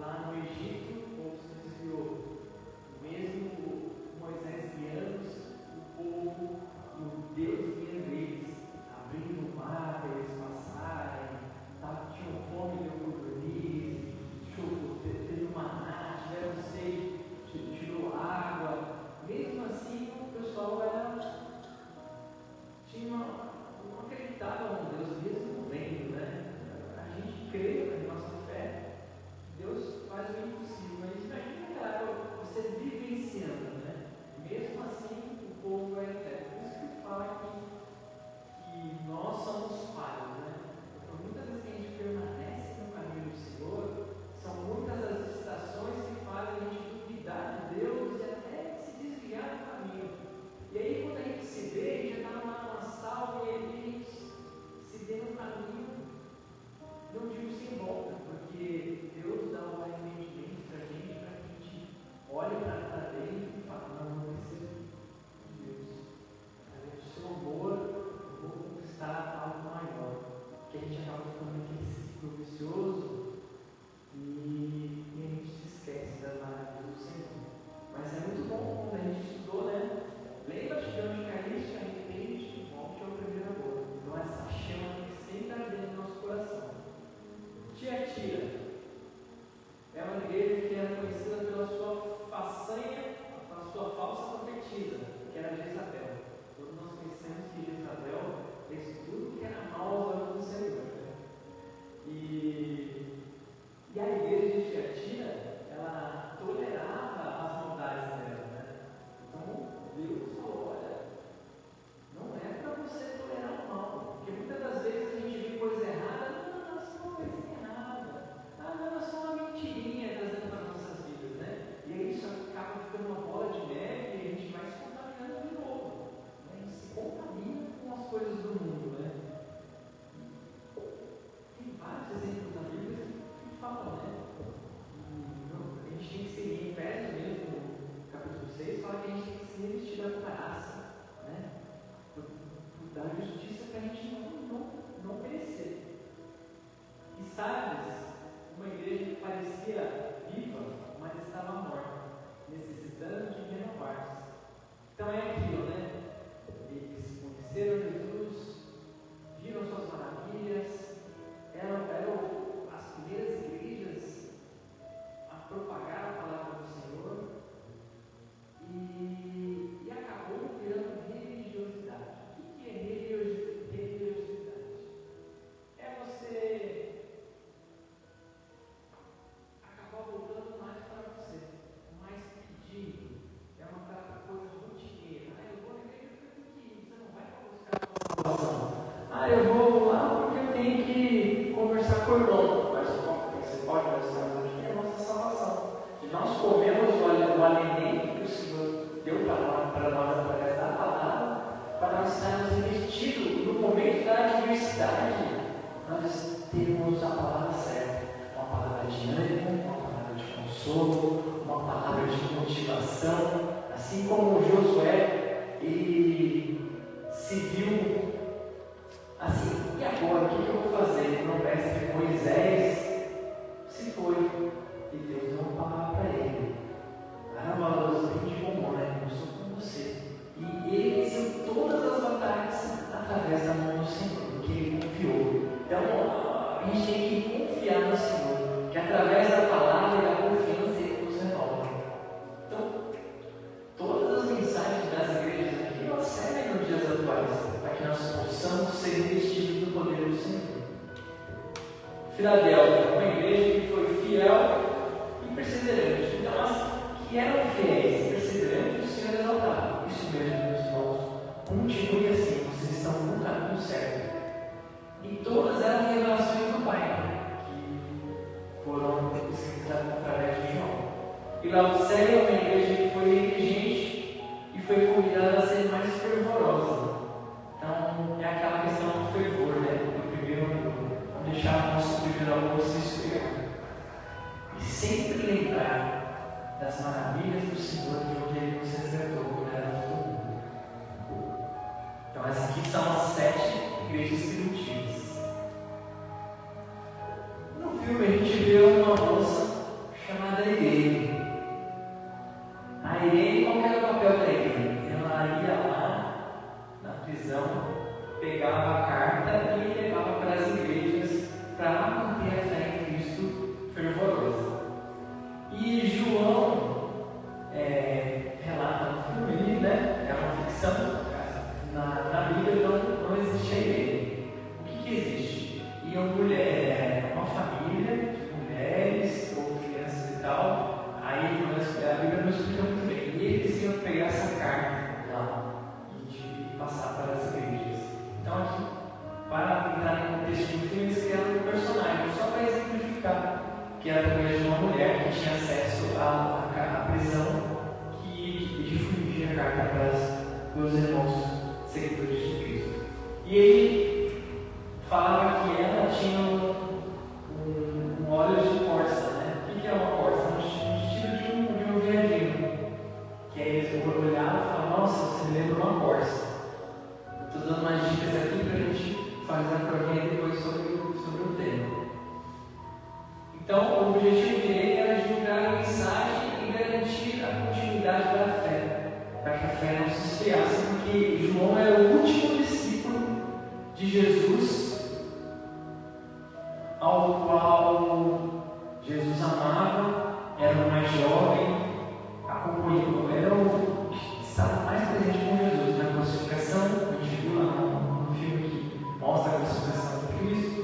lá no Egito, o povo se desviou. Mesmo Moisés guiando o povo, o Deus guiando eles, abrindo o mar para eles passarem, tinham fome, deu codorniz, teve maná, tiveram sede, tirou água. Mesmo assim, o pessoal não acreditava em Deus, mesmo vendo, né? A gente crê na nossa fé, Deus faz o impossível, mas imagina você vivenciando, né? Mesmo assim, o povo é eterno. Por isso que fala que nós somos falhos, né? Porque muitas vezes que a gente permanece no caminho do Senhor, são muitas as estações que fazem a gente duvidar de Deus e até se desviar do caminho. E aí, quando a gente se vê, já está numa salva e a gente se vê no caminho, não digo sem volta, porque Deus dá um arrependimento para a gente olhe para dentro e fala: não preciso de Deus. Eu sou amor, eu vou conquistar algo maior. Que a gente acaba ficando naquele ciclo vicioso e a gente se esquece das maravilhas do Senhor. Mas é muito bom quando a gente estudou, né? Lembra-te de onde caíste, arrepende e volte ao primeiro amor. Então, essa chama que sempre arde no nosso coração. Tiatira é uma igreja que era conhecida pela sua façanha, pela sua falsa profetisa, que era Jezabel. Todos nós conhecemos que Jezabel fez tudo que era mal aos olhos do Senhor. E a igreja de Tiatira, ela tolerava as maldades dela, né? Então, Deus falou: olha, não é para você tolerar o mal, porque muitas das vezes a gente vê coisa errada, não, é só uma coisinha errada, não, é só uma mentirinha trazendo para as nossas vidas, né? E aí isso acaba ficando uma bola de neve e a gente vai se contaminando de novo, né? A gente se contamina com as coisas do mundo, né? Tem vários exemplos na Bíblia que falam, né? A gente tem que seguir em Efésios mesmo, no capítulo 6, fala que a gente tem que se revestir da graça, né? Da justiça, para a gente não perecer. E Sardes, uma igreja que parecia viva, mas estava morta, necessitando de renovar-se. Então é aquilo, né? Eles conheceram Jesus, viram suas maravilhas, eram as primeiras igrejas a propagar a palavra do Senhor e acabou virando religiosidade. O que é religiosidade? É você acabar voltando mais para você, mais pedindo. É uma coisa rotineira. Eu vou na igreja porque eu tenho que ir. Você não vai para buscar a sua salvação. Eu vou lá porque eu tenho que conversar com o irmão. Mas você pode conversar com a gente, é a nossa salvação. E nós comemos o alimento que o Senhor deu para nós através da palavra, para nós estarmos investidos no momento da adversidade. Nós temos a palavra certa, uma palavra de ânimo, uma palavra de consolo, uma palavra de motivação. Assim como Josué, ele se viu assim: e agora? O que eu vou fazer? Meu mestre Moisés se foi e Deus deu uma palavra para ele: Arabalos, vem de bom, né? Eu sou com você. E ele venceu todas as batalhas através da mão do Senhor, porque ele confiou. Então, a gente tem que confiar no Senhor, que através da palavra e da confiança ele nos renova. Então, todas as mensagens das igrejas aqui, elas servem nos dias atuais, para que nós possamos ser investidos no poder do Senhor. Filadélfia, uma igreja que foi fiel e perseverante. Então, as que eram fiéis e perseverantes, o Senhor exaltava. Isso mesmo, meus irmãos. Continue assim, vocês estão no caminho certo. E todas eram revelações do Pai, que foram escritas através de João. E Laodiceia é uma igreja que foi negligente e foi convidada a ser mais fervorosa. Então, é aquela questão do fervor, né? Do primeiro amor. Não deixar o nosso primeiro amor se esfriar. E sempre lembrar das maravilhas do Senhor, de onde Ele nos resgatou quando éramos do mundo. Então, essas aqui são as 7 igrejas primitivas. No filme, a gente vê uma moça tinha acesso à prisão que difundia a carta para os irmãos seguidores de Cristo. E ele falava que ela tinha um óleo de corça, né? O que é uma corça? Um estilo de um viadinho. Que aí eles olhavam e falavam, nossa, você me lembra uma corça. Estou dando umas dicas aqui para a gente fazer a provinha depois sobre o tema. Então, o objetivo dele era divulgar a mensagem e garantir a continuidade da fé, para que a fé não se esfriasse, porque João era o último discípulo de Jesus, ao qual Jesus amava, era o mais jovem, acompanhou, era o que estava mais presente com Jesus na crucificação. A gente viu lá no filme que mostra a crucificação de Cristo,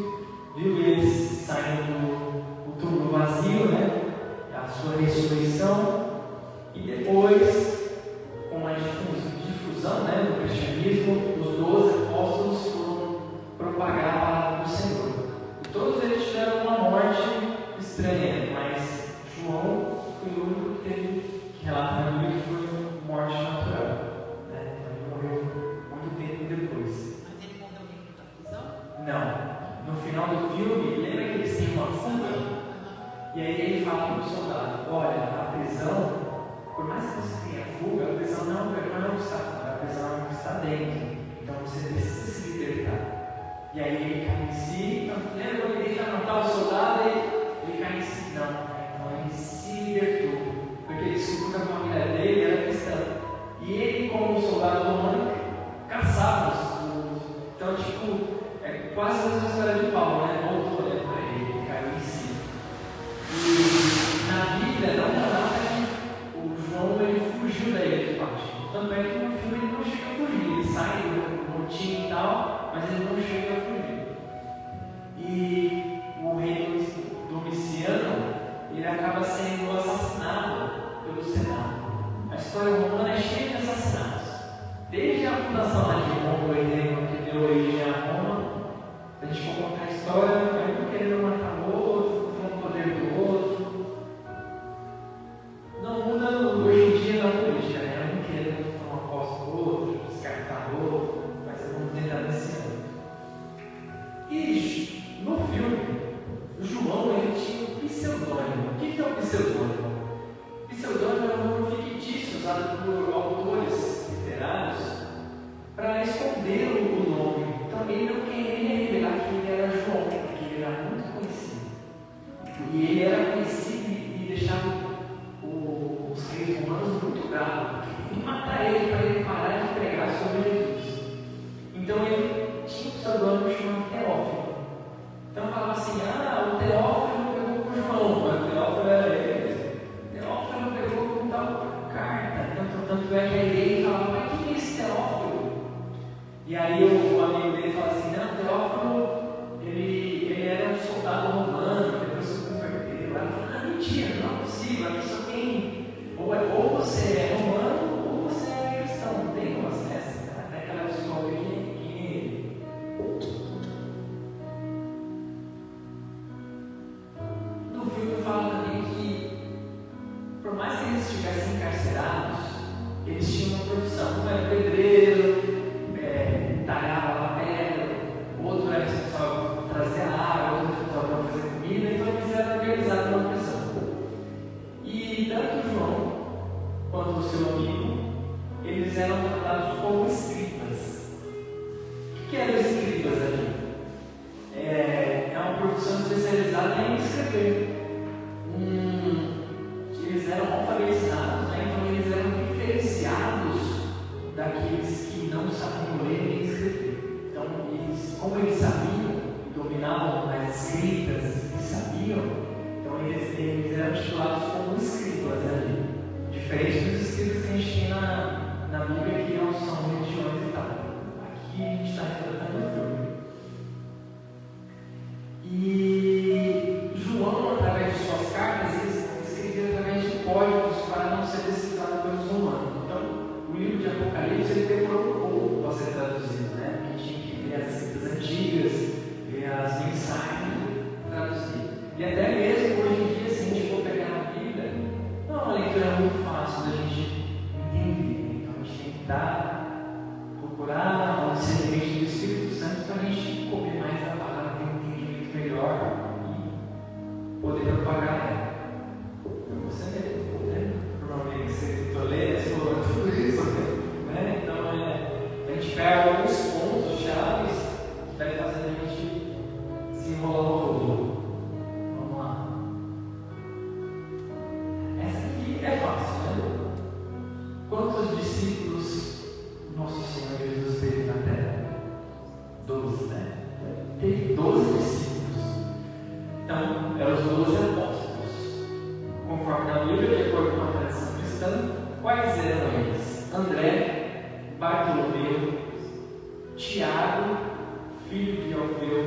viu eles saindo do túmulo vazio, né? A sua ressurreição, e depois, com a difusão, né, do cristianismo, os 12 apóstolos foram propagar a palavra do Senhor. E todos eles tiveram uma morte estranha, mas João foi o único que teve, que relata na Bíblia, que foi morte natural. Né? Ele morreu muito tempo depois. Mas ele morreu dentro da prisão? Não. No final do filme, lembra que eles têm uma fuga? E aí ele fala para o soldado, olha, a prisão, por mais que você tenha fuga, a prisão não é o que está fora, a prisão é o que está dentro. Então você precisa se libertar. E aí ele cai em si, lembra quando ele tenta matar o soldado, ele cai em si, não. Então ele se libertou, porque ele descobriu que a família dele era cristã. E ele, como soldado romano, caçava os. Então, tipo, é quase a mesma história de Paulo, né? Voltou para ele caiu em si. E na Bíblia não relata que o João ele fugiu da ilha de Patmos. Tanto é que no filme ele não chega a fugir, ele sai do motim e tal, mas ele não chega a fugir. E o rei Domiciano ele acaba sendo assassinado pelo Senado. A história romana é cheia de assassinatos. Desde a fundação de Roma, o herdeiro que deu origem a Roma, a gente for contar a história, um querendo matar o outro, um poder do outro. Não muda hoje em dia na política, né? Um querendo tomar posse do outro, descartar o outro, mas vamos tentar nesse ano. E no filme, o João ele tinha um pseudônimo. O que é um pseudônimo? Pseudônimo é um nome fictício usado por autores literários para esconder o nome. Então ele não queria revelar que ele era João, porque ele era muito conhecido. E ele era conhecido e deixava os reis romanos muito bravos. E matar ele para ele parar de pregar sobre Jesus. Então ele tinha um pseudônimo chamado Teófilo. Então falava assim, o Teófilo pegou com o João, mas o Teófilo era ele. Teófilo pegou com tal carta. Tanto é que ele falava, mas quem é esse Teófilo? E aí o amigo dele fala assim, não, Teófilo, ele era um soldado romano, depois se converteu. Ela fala, mentira, não é possível, aqui só tem, ou você é romano, ou você é cristão, não tem como acesso. Até aquela pessoa quem é ele. No filme fala também que, por mais que eles estivessem encarcerados, eles tinham uma profissão, um era pedreiro, talhava a pedra, outro era responsável por trazer a água, outro responsável por fazer comida, então eles eram organizados numa prisão. E tanto João quanto o seu amigo, eles eram tratados como escribas. O que eram escribas ali? É uma profissão especializada em escrever. Eles eram alfabetizados, né? Então eles eram diferenciados daqueles que não sabiam ler nem escrever. Então, como eles sabiam, dominavam as escritas, eles sabiam, então eles eram titulados como escribas ali. Diferente dos escribas que a gente tem na Bíblia, que não são religiões e tal. Aqui a gente está retratando o filme. E João, através de suas cartas, ele escrevia através de códigos para não ser decifrado pelos romanos. Então, o livro de Apocalipse ele demorou um pouco para ser traduzido, né? Porque tinha que ver as escritas antigas, ver as mensagens, traduzir. E até mesmo hoje em dia, se a gente for pegar a Bíblia, é fácil, né? Quantos discípulos nosso Senhor Jesus teve na terra? 12, né? Teve 12 discípulos. Então, eram os 12 apóstolos. Conforme na Bíblia, de acordo com a tradição cristã, quais eram eles? André, Bartolomeu, Tiago, filho de Alfeu,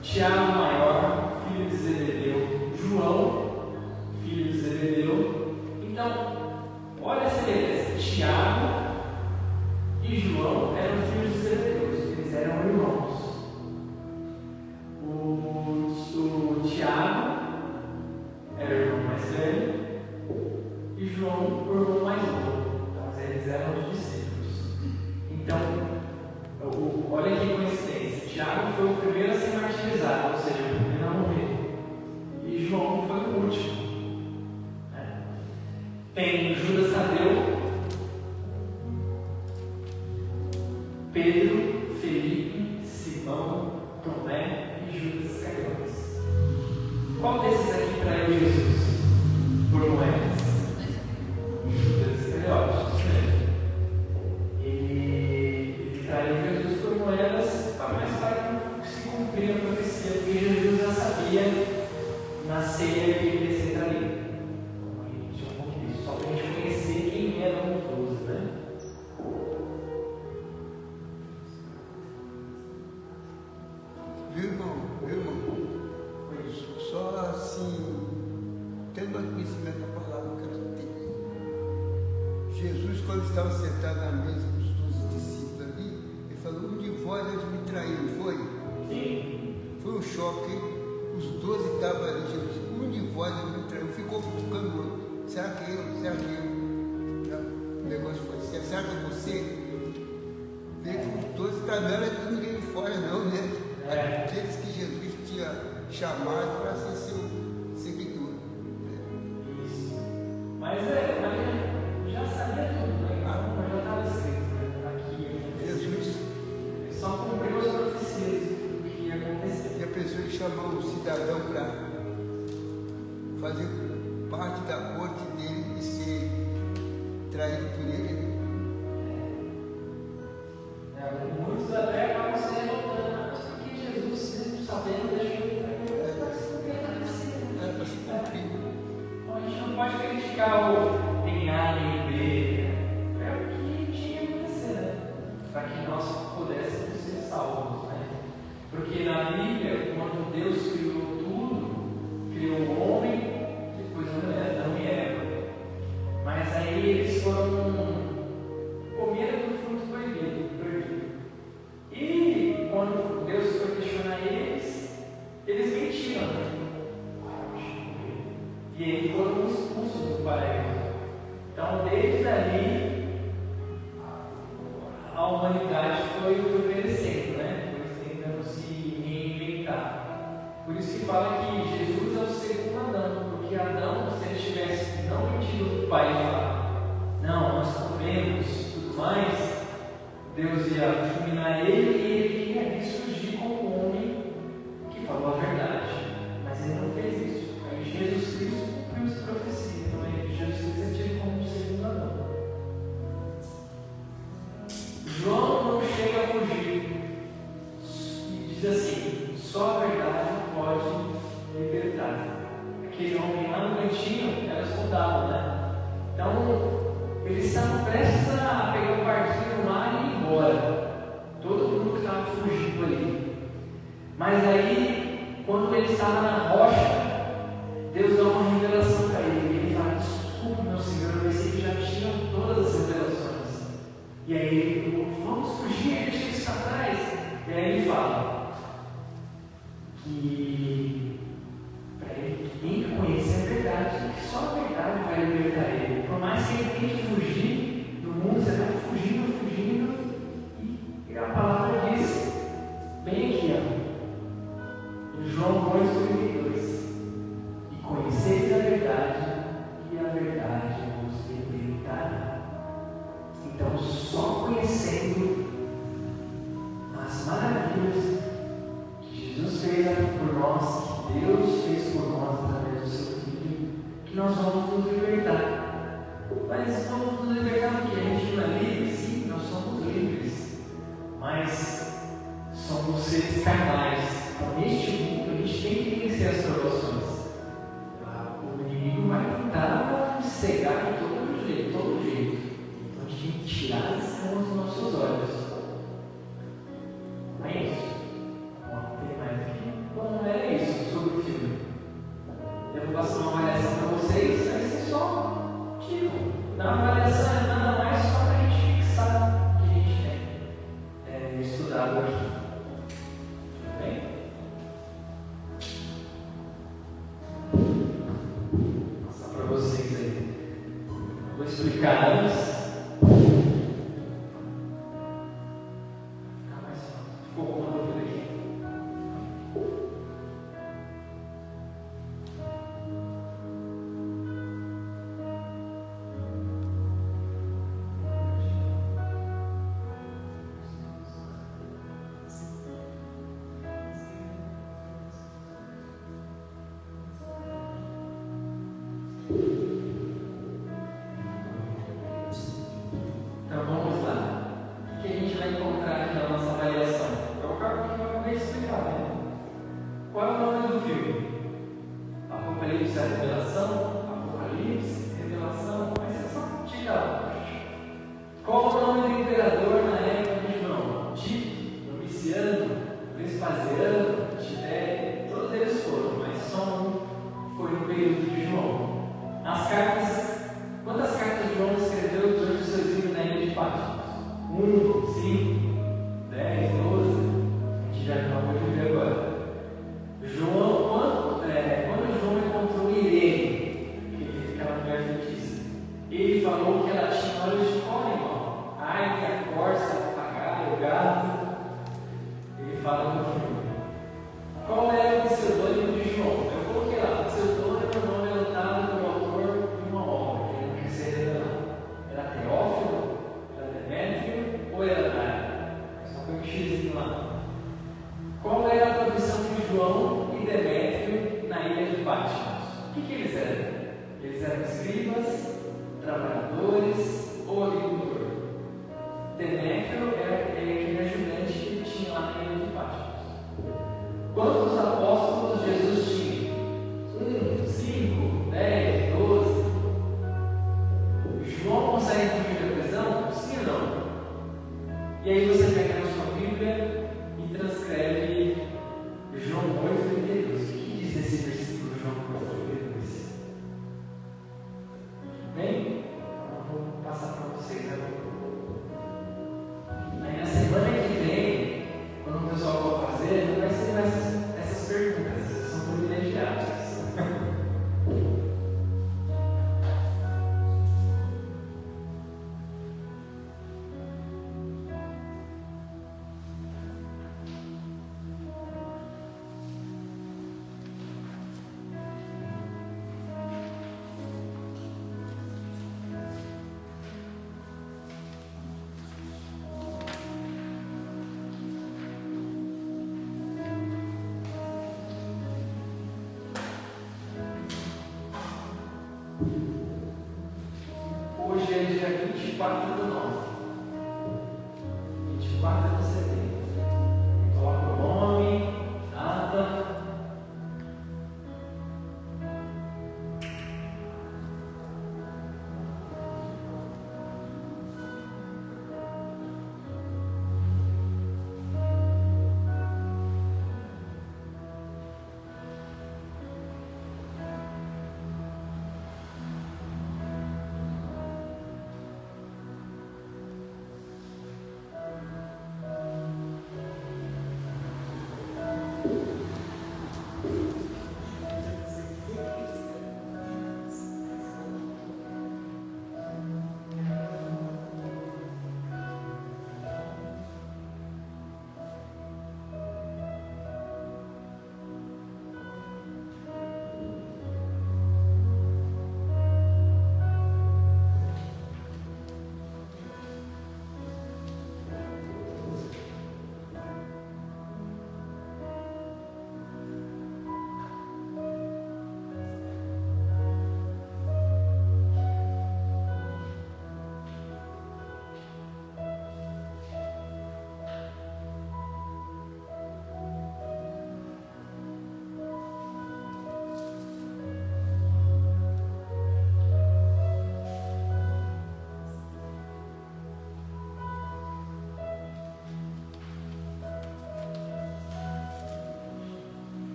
Tiago maior, filho de Zebedeu, João, filho de Zebedeu. Então, olha a semelhança. Tiago e João eram filhos de Zebedeu, eles eram irmãos. O Tiago era o irmão mais velho e João o irmão mais novo. Então, eles eram os discípulos. Então, olha que coincidência. Tiago foi o primeiro a ser martirizado, ou seja, o primeiro a morrer. E João foi o último. Tem Judas Tadeu, Pedro, Felipe, Simão, Tomé e Judas Iscariotes. Qual desses aqui traiu Jesus por moedas? Judas Iscariotes, né? Ele traiu Jesus por moedas mais para se cumprir a profecia, porque Jesus já sabia na ceia que ele ia ser traído. Só para a gente conhecer quem eram os 12, né? Viu, irmão? Só assim, tendo conhecimento da palavra que eu tenho. Jesus, quando estava sentado na mesa com os 12 discípulos ali, ele falou: um de vós eles me traiu, foi? Sim. Foi um choque. Os 12 estavam ali, Jesus, um de vós eles me traiu. Ficou cutucando o outro. Será que eu? Será que eu? Não. O negócio foi assim: será que é você? Vê que os 12 estavam, não era ninguém de fora, não, né? Aqueles que Jesus tinha chamado para ser seu seguidor. Isso. Mas ele já sabia tudo, né? Já estava escrito, né? Aqui. Jesus. Ele só cumpriu as profecias do que ia acontecer. E a pessoa que chamou um cidadão para fazer parte da corte dele e ser traído por ele. Muitos até acabam se revoltando, mas por que Jesus, mesmo sabendo, deixou ele trair? Era para se cumprir. Então a gente não pode criticar o nem A nem B. É o que tinha que acontecer, né? Para que nós pudéssemos ser salvos, né? Porque na Bíblia, quando Deus criou tudo, criou o homem, depois a mulher, Adão e Eva. Mas aí eles comeram do fruto proibido. E quando Deus foi questionar eles mentiram. E eles foram expulsos do paraíso. Então, desde ali, a humanidade foi perecendo, né? Foi tentando se reinventar. Por isso que fala que Jesus é o segundo Adão, porque Adão, se ele tivesse não mentido para o pai e falar, não, nós comemos tudo mais, Deus ia fulminar ele e ele ia ressurgir como homem que falou a verdade. Mas ele não fez isso. Aí Jesus Cristo cumpriu essa profecia. Então Jesus Cristo é tido como o segundo Adão. João não chega a fugir. E diz assim: só a verdade pode libertar. Aquele homem lá no cantinho era soldado, né? Então eles estavam prestes a pegar o barquinho lá e ir embora. Todo mundo que estava fugindo ali. Mas aí, quando ele estava na rocha, Deus dá uma revelação para ele. Ele fala: desculpe, meu Senhor, eu pensei que já tinham todas as revelações. E aí ele falou: vamos fugir, deixa isso para trás. E aí ele fala que para ele tem que conhecer a verdade, que só a verdade vai libertar ele. Por mais que ele tente fugir do mundo, você vai fugindo, e a palavra diz, bem aqui, ó, João 2,32: e conheceis a verdade, e a verdade vos libertará. Então, só conhecendo as maravilhas que nós vamos nos libertar. Mas vamos nos libertar do que? A gente não é livre? Sim, nós somos livres. Mas somos seres carnais. Então, neste mundo, a gente tem que vencer as provações. O inimigo vai tentar nos cegar de todo jeito. Então, a gente tem que tirar as escamas dos nossos olhos. Não é isso? Tem mais aqui? Bom, é isso sobre o filme. Eu vou passar uma avaliação para vocês, vai ser só dar uma avaliação, é nada mais só para a gente fixar o que a gente tem estudado aqui. Tudo bem? Vou passar para vocês aí. Vou explicar antes. Ficou com uma dúvida aqui? Então vamos lá. O que a gente vai encontrar aqui na nossa avaliação? Eu acabo de explicar, né? Qual é o nome do filme? Apocalipse, a revelação? Apocalipse, revelação? Mas é só tirar lá. Qual é o nome do imperador na época de João? Tito, Domiciano, Vespasiano, Tibério, todos eles foram, mas só um foi no período de João. As cartas, quantas cartas João escreveu durante os seus livros na ilha de Patmos? 1, 5, 10, 12, a gente já acabou de ver agora. Quando João encontrou Irene, aquela mulher feitiça, ele falou que ela tinha olhos de cobra igual. A águia, a corça, o papagaio, o gato. Ele fala no filme. Qual era o pseudônimo de João? Eu coloquei lá, o pseudônimo é o nome anotado pelo autor de uma obra, que ele não quer ser revelado. Era Teófilo? Era Demétrio? Ou era Dário? Só foi um xizinho lá. Qual era a profissão de João e Demétrio na ilha de Patmos? O que eles eram? Eles eram escribas, trabalhadores ou agricultor? Demétrio era aquele ajudante que tinha lá na ilha de Patmos. Quantos apóstolos Jesus tinha? 1, 5, 10, 12. João consegue fugir da prisão? Sim ou não? E aí você pega na sua Bíblia e transcreve João 8:32. O que diz esse versículo João 8:32? Bem? Então eu vou passar para vocês agora. Aí na semana que vem, quando o pessoal for fazer, não vai ser mais essas perguntas, são privilegiadas. Hoje é dia 24/9. 24 de setembro. Coloca o nome, data.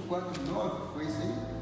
4:9, foi isso aí?